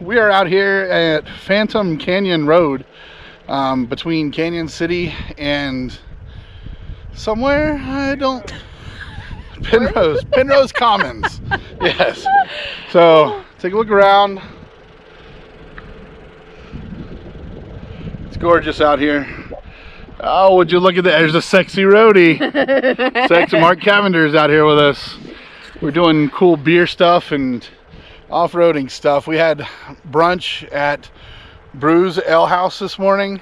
we are out here at Phantom Canyon Road, between Canyon City and somewhere, I don't... Penrose Commons. Yes. So, take a look around. It's gorgeous out here. Oh, would you look at that? There's a sexy roadie. Sexy Mark Cavender's out here with us. We're doing cool beer stuff and off-roading stuff. We had brunch at Brews Ale House this morning.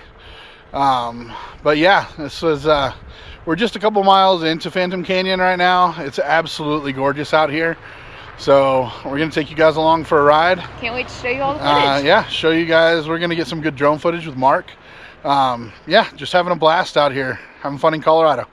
But yeah, this was, we're just a couple miles into Phantom Canyon right now. It's absolutely gorgeous out here. So we're going to take you guys along for a ride. Can't wait to show you all the footage. Yeah, show you guys. We're going to get some good drone footage with Mark. Yeah, just having a blast out here, having fun in Colorado.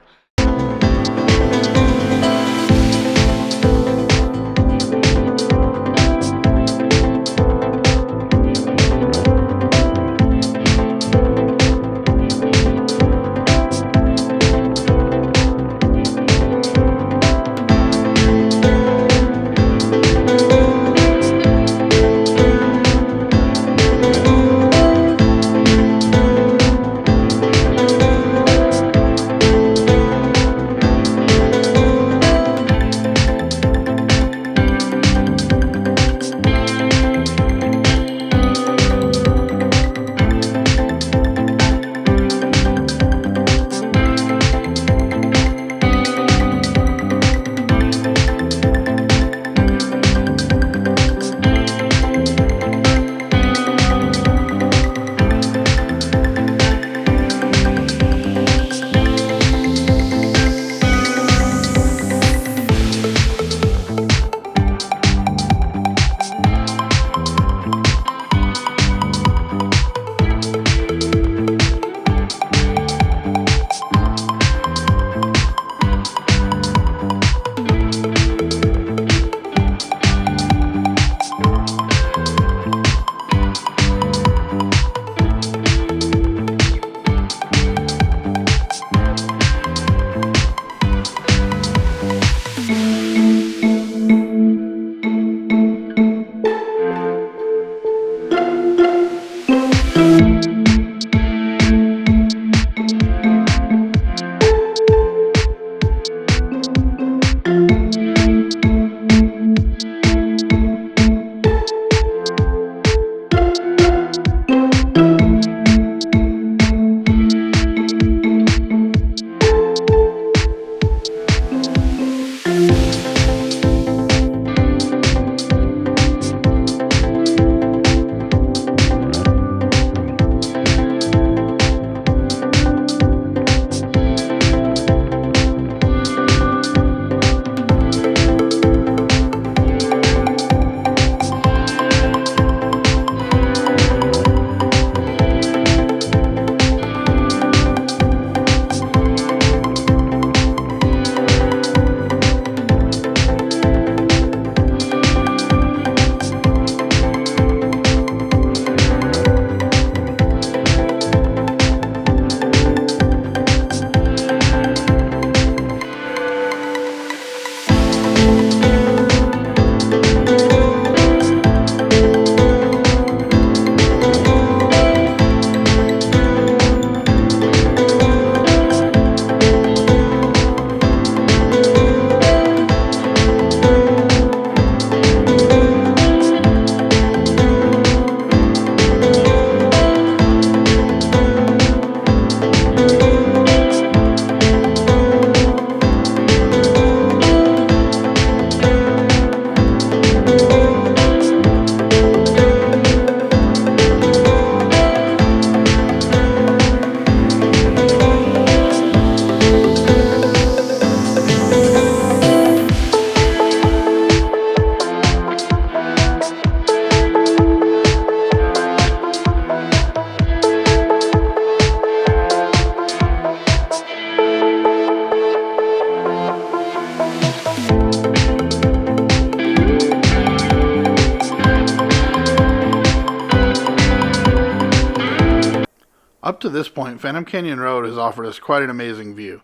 Up to this point, Phantom Canyon Road has offered us quite an amazing view.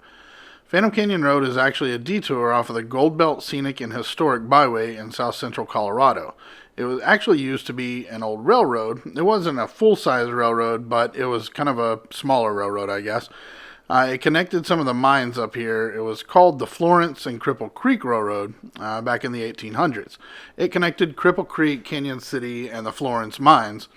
Phantom Canyon Road is actually a detour off of the Gold Belt Scenic and Historic Byway in south central Colorado. It was actually used to be an old railroad. It wasn't a full-size railroad, but it was kind of a smaller railroad, I guess. It connected some of the mines up here. It was called the Florence and Cripple Creek Railroad back in the 1800s. It connected Cripple Creek, Canyon City, and the Florence mines.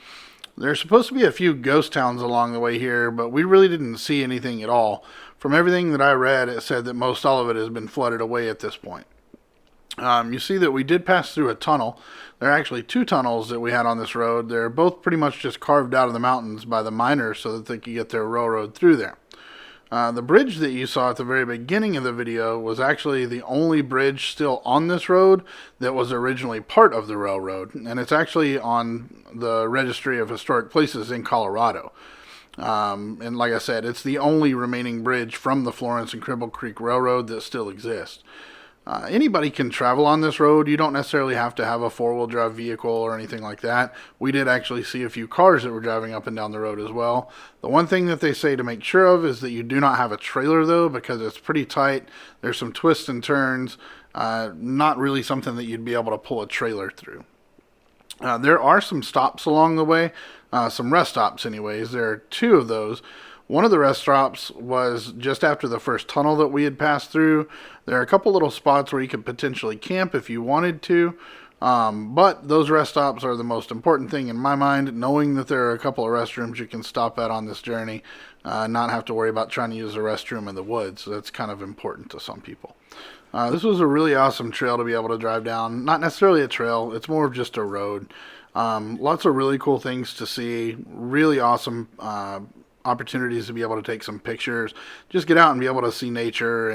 There's supposed to be a few ghost towns along the way here, but we really didn't see anything at all. From everything that I read, it said that most all of it has been flooded away at this point. You see that we did pass through a tunnel. There are actually two tunnels that we had on this road. They're both pretty much just carved out of the mountains by the miners so that they could get their railroad through there. The bridge that you saw at the very beginning of the video was actually the only bridge still on this road that was originally part of the railroad, and it's actually on the Registry of Historic Places in Colorado. And like I said, it's the only remaining bridge from the Florence and Cripple Creek Railroad that still exists. Anybody can travel on this road. You don't necessarily have to have a four-wheel drive vehicle or anything like that. We did actually see a few cars that were driving up and down the road as well. The one thing that they say to make sure of is that you do not have a trailer, though, because it's pretty tight. There's some twists and turns. Not really something that you'd be able to pull a trailer through. There are some stops along the way, some rest stops anyways. There are two of those. One of the rest stops was just after the first tunnel that we had passed through. There are a couple little spots where you could potentially camp if you wanted to, but those rest stops are the most important thing in my mind, knowing that there are a couple of restrooms you can stop at on this journey, not have to worry about trying to use a restroom in the woods. That's kind of important to some people. This was a really awesome trail to be able to drive down. Not necessarily a trail, it's more of just a road. Lots of really cool things to see, really awesome opportunities to be able to take some pictures, just get out and be able to see nature.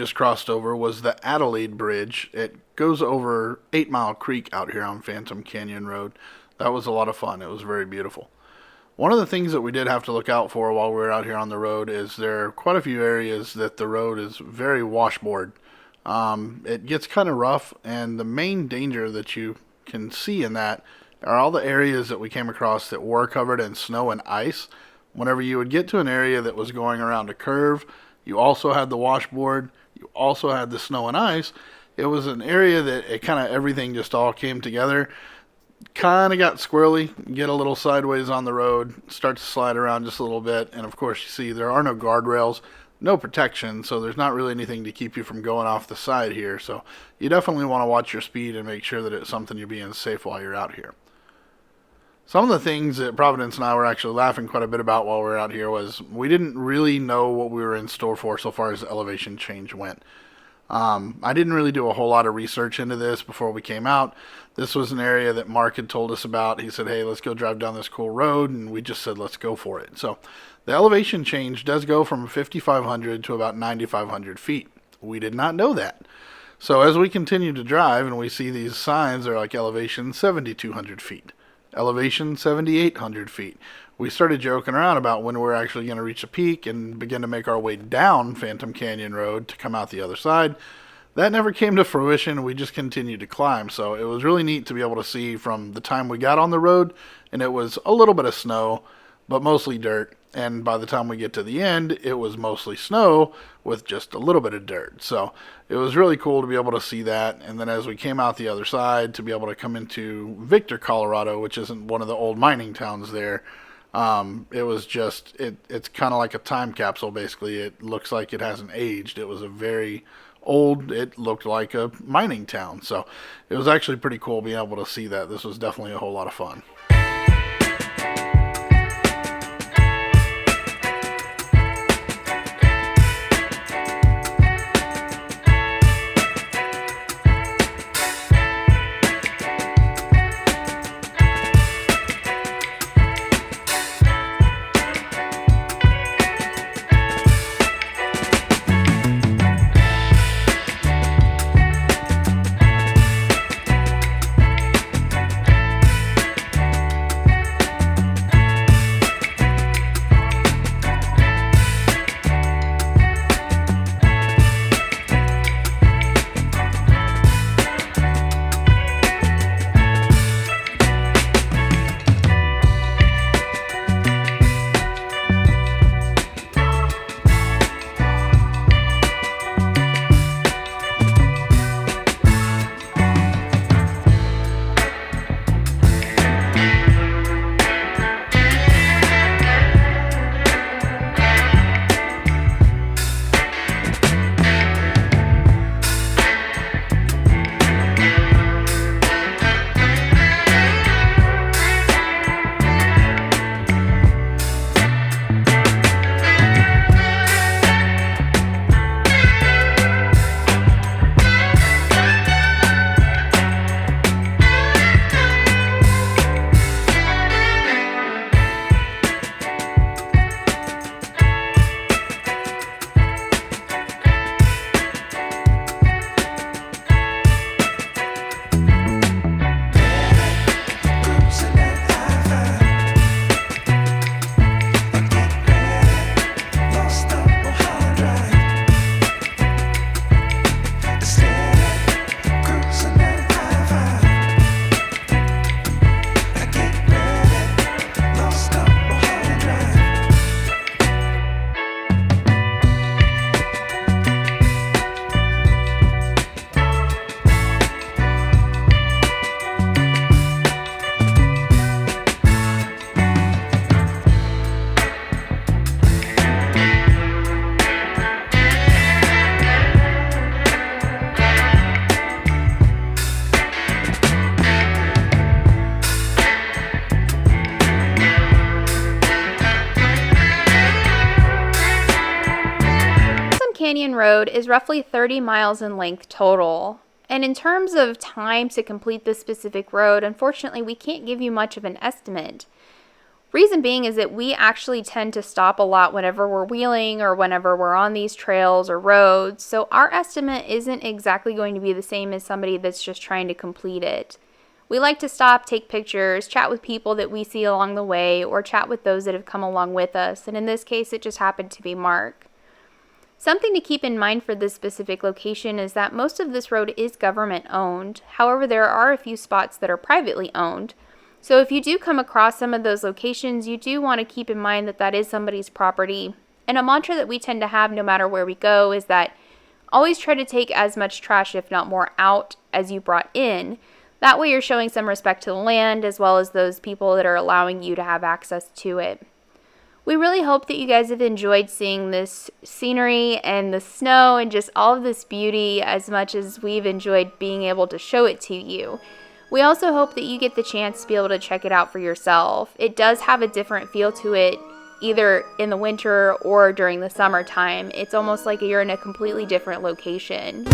just crossed over was the Adelaide Bridge. It goes over 8 Mile Creek out here on Phantom Canyon Road. That was a lot of fun. It was very beautiful. One of the things that we did have to look out for while we were out here on the road is there are quite a few areas that the road is very washboard. It gets kind of rough, and the main danger that you can see in that are all the areas that we came across that were covered in snow and ice. Whenever you would get to an area that was going around a curve, you also had the washboard, you also had the snow and ice. It was an area that it kind of everything just all came together. Kind of got squirrely, get a little sideways on the road, start to slide around just a little bit, and of course you see there are no guardrails, no protection, so there's not really anything to keep you from going off the side here. So you definitely want to watch your speed and make sure that it's something you're being safe while you're out here. Some of the things that Providence and I were actually laughing quite a bit about while we were out here was we didn't really know what we were in store for so far as elevation change went. I didn't really do a whole lot of research into this before we came out. This was an area that Mark had told us about. He said, hey, let's go drive down this cool road, and we just said, let's go for it. So the elevation change does go from 5,500 to about 9,500 feet. We did not know that. So as we continue to drive and we see these signs, they're like elevation 7,200 feet, elevation 7,800 feet. We started joking around about when we're actually going to reach a peak and begin to make our way down Phantom Canyon Road to come out the other side. That never came to fruition. We just continued to climb. So it was really neat to be able to see from the time we got on the road, and it was a little bit of snow, but mostly dirt. And by the time we get to the end, it was mostly snow with just a little bit of dirt. So it was really cool to be able to see that. And then as we came out the other side, to be able to come into Victor, Colorado, which isn't one of the old mining towns there. It was just, it's kind of like a time capsule, basically. It looks like it hasn't aged. It was a very old, it looked like a mining town. So it was actually pretty cool being able to see that. This was definitely a whole lot of fun. Canyon Road is roughly 30 miles in length total. And in terms of time to complete this specific road, unfortunately, we can't give you much of an estimate. Reason being is that we actually tend to stop a lot whenever we're wheeling or whenever we're on these trails or roads, so our estimate isn't exactly going to be the same as somebody that's just trying to complete it. We like to stop, take pictures, chat with people that we see along the way, or chat with those that have come along with us, and in this case it just happened to be Mark. Something to keep in mind for this specific location is that most of this road is government owned. However, there are a few spots that are privately owned. So if you do come across some of those locations, you do want to keep in mind that that is somebody's property. And a mantra that we tend to have no matter where we go is that always try to take as much trash, if not more, out as you brought in. That way you're showing some respect to the land as well as those people that are allowing you to have access to it. We really hope that you guys have enjoyed seeing this scenery and the snow and just all of this beauty as much as we've enjoyed being able to show it to you. We also hope that you get the chance to be able to check it out for yourself. It does have a different feel to it, either in the winter or during the summertime. It's almost like you're in a completely different location.